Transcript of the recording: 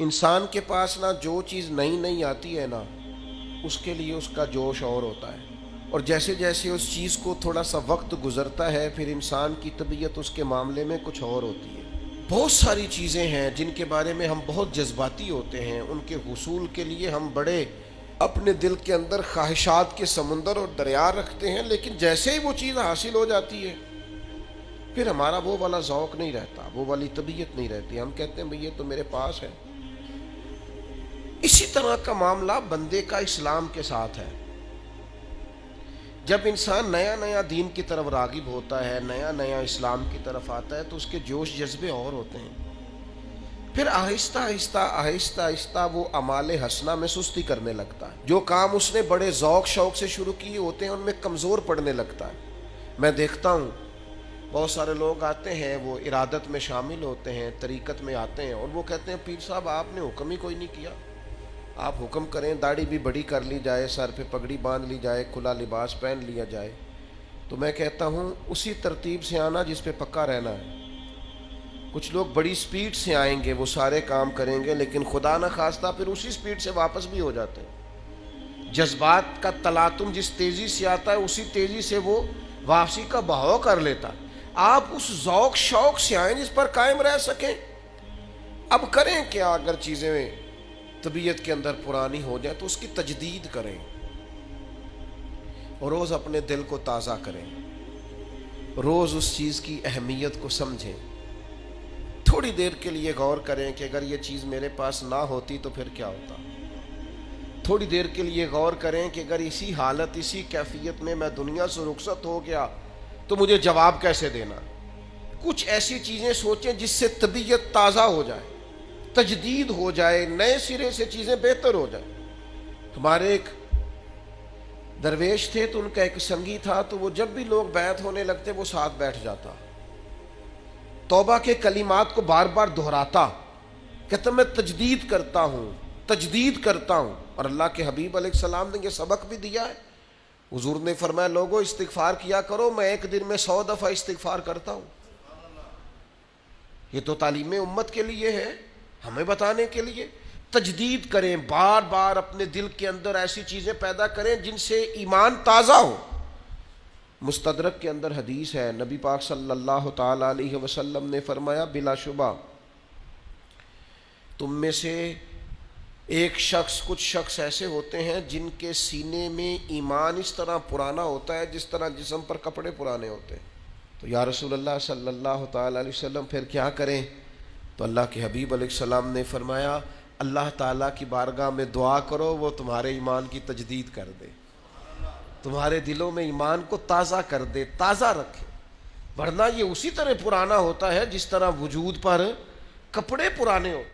انسان کے پاس نا جو چیز نئی نئی آتی ہے نا، اس کے لیے اس کا جوش اور ہوتا ہے، اور جیسے جیسے اس چیز کو تھوڑا سا وقت گزرتا ہے پھر انسان کی طبیعت اس کے معاملے میں کچھ اور ہوتی ہے۔ بہت ساری چیزیں ہیں جن کے بارے میں ہم بہت جذباتی ہوتے ہیں، ان کے حصول کے لیے ہم بڑے اپنے دل کے اندر خواہشات کے سمندر اور دریا رکھتے ہیں، لیکن جیسے ہی وہ چیز حاصل ہو جاتی ہے پھر ہمارا وہ والا ذوق نہیں رہتا، وہ والی طبیعت نہیں رہتی، ہم کہتے ہیں بھئی یہ تو میرے پاس ہے۔ اسی طرح کا معاملہ بندے کا اسلام کے ساتھ ہے۔ جب انسان نیا نیا دین کی طرف راغب ہوتا ہے، نیا نیا اسلام کی طرف آتا ہے تو اس کے جوش جذبے اور ہوتے ہیں، پھر آہستہ آہستہ آہستہ آہستہ وہ اعمال حسنہ میں سستی کرنے لگتا ہے، جو کام اس نے بڑے ذوق شوق سے شروع کیے ہوتے ہیں ان میں کمزور پڑنے لگتا ہے۔ میں دیکھتا ہوں بہت سارے لوگ آتے ہیں، وہ ارادت میں شامل ہوتے ہیں، طریقت میں آتے ہیں، اور وہ کہتے ہیں پیر صاحب آپ نے حکم ہی کوئی نہیں کیا، آپ حکم کریں داڑھی بھی بڑی کر لی جائے، سر پہ پگڑی باندھ لی جائے، کھلا لباس پہن لیا جائے۔ تو میں کہتا ہوں اسی ترتیب سے آنا جس پہ پکا رہنا ہے۔ کچھ لوگ بڑی سپیڈ سے آئیں گے، وہ سارے کام کریں گے، لیکن خدا نہ خواستہ پھر اسی سپیڈ سے واپس بھی ہو جاتے ہیں۔ جذبات کا تلاطم جس تیزی سے آتا ہے اسی تیزی سے وہ واپسی کا بہاؤ کر لیتا ہے۔ آپ اس ذوق شوق سے آئیں جس پر قائم رہ سکیں۔ اب کریں کیا؟ اگر چیزیں طبیعت کے اندر پرانی ہو جائے تو اس کی تجدید کریں، اور روز اپنے دل کو تازہ کریں، روز اس چیز کی اہمیت کو سمجھیں۔ تھوڑی دیر کے لیے غور کریں کہ اگر یہ چیز میرے پاس نہ ہوتی تو پھر کیا ہوتا۔ تھوڑی دیر کے لیے غور کریں کہ اگر اسی حالت اسی کیفیت میں دنیا سے رخصت ہو گیا تو مجھے جواب کیسے دینا۔ کچھ ایسی چیزیں سوچیں جس سے طبیعت تازہ ہو جائے، تجدید ہو جائے، نئے سرے سے چیزیں بہتر ہو جائیں۔ ہمارے ایک درویش تھے تو ان کا ایک سنگی تھا، تو وہ جب بھی لوگ بیعت ہونے لگتے وہ ساتھ بیٹھ جاتا، توبہ کے کلمات کو بار بار دہراتا، کہتا میں تجدید کرتا ہوں، تجدید کرتا ہوں۔ اور اللہ کے حبیب علیہ السلام نے یہ سبق بھی دیا ہے۔ حضور نے فرمایا لوگوں استغفار کیا کرو، میں ایک دن میں 100 دفعہ استغفار کرتا ہوں۔ یہ تو تعلیم امت کے لیے ہے، ہمیں بتانے کے لیے۔ تجدید کریں، بار بار اپنے دل کے اندر ایسی چیزیں پیدا کریں جن سے ایمان تازہ ہو۔ مستدرک کے اندر حدیث ہے، نبی پاک صلی اللہ تعالی علیہ وسلم نے فرمایا بلا شبہ تم میں سے کچھ شخص ایسے ہوتے ہیں جن کے سینے میں ایمان اس طرح پرانا ہوتا ہے جس طرح جسم پر کپڑے پرانے ہوتے ہیں۔ تو یا رسول اللہ صلی اللہ تعالی علیہ وسلم پھر کیا کریں؟ تو اللہ کے حبیب علیہ السلام نے فرمایا اللہ تعالیٰ کی بارگاہ میں دعا کرو وہ تمہارے ایمان کی تجدید کر دے، تمہارے دلوں میں ایمان کو تازہ کر دے، تازہ رکھے، ورنہ یہ اسی طرح پرانا ہوتا ہے جس طرح وجود پر کپڑے پرانے ہوتے ہیں۔